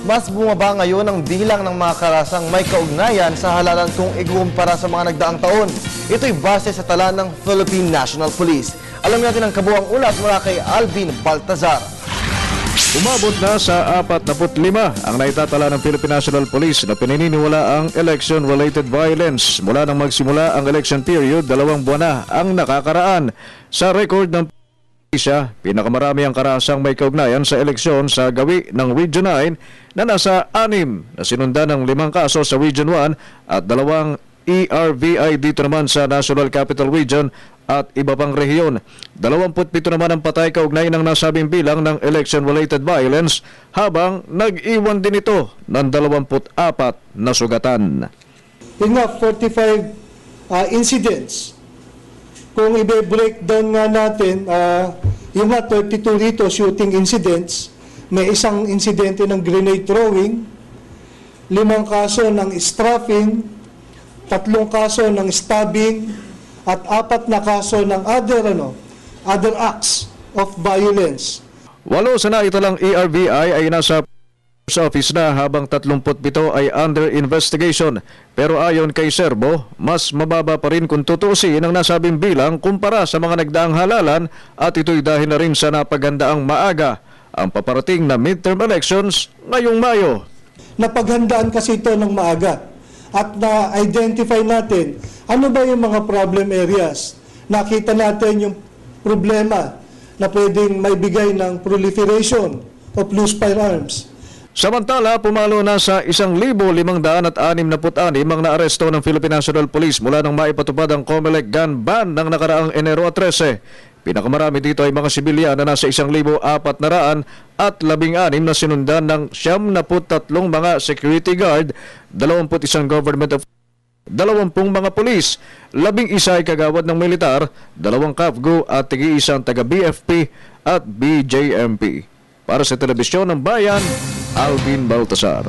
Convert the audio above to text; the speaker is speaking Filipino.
Mas bumaba ngayon ang bilang ng mga karasang may kaugnayan sa halalan kung ikukumpara sa mga nagdaang taon. Ito'y base sa tala ng Philippine National Police. Alam natin ang kabuang ulat mula kay Alvin Baltazar. Umabot na sa 45 ang naitatala ng Philippine National Police na pinaniniwala ang election-related violence. Mula nang magsimula ang election period, 2 buwan na ang nakakaraan. Sa record ng Asia, pinakamarami ang karasang may kaugnayan sa eleksyon sa gawi ng Region 9 na nasa 6 na sinundan ng 5 kaso sa Region 1 at 2 ERVI dito naman sa National Capital Region at iba pang rehiyon. 27 naman ang patay kaugnay ng nasabing bilang ng election-related violence habang nag-iwan din ito ng 24 na sugatan. Yun nga, 45 incidents. Kung i-breakdown nga natin, yung nga 32 rito shooting incidents, may isang insidente ng grenade throwing, 5 kaso ng strafing, 3 kaso ng stabbing, at 4 na kaso ng other acts of violence. 8 sa naitalang ERVI ay nasa office na habang 37 ay under investigation. Pero ayon kay Serbo, mas mababa pa rin kung tutuusin ang nasabing bilang kumpara sa mga nagdaang halalan at ito'y dahil na rin sa napaghandaang maaga ang paparating na midterm elections ngayong Mayo. Napaghandaan kasi ito ng maaga at na-identify natin ano ba yung mga problem areas. Nakita natin yung problema na pwedeng maibigay ng proliferation of loose firearms. Samantala, pumalo na sa 1,566 ang naaresto ng Philippine National Police mula nang maipatupad ang COMELEC gun ban ng nakaraang Enero 13. Pinakamarami dito ay mga sibilyan na nasa 1,416 at 16 na sinundan ng 73 mga security guard, 21 government of 20 mga pulis, 11 ay kagawad ng militar, 2 CAFGO at 1 taga BFP at BJMP. Para sa Telebisyon ng Bayan, Alvin Baltasar.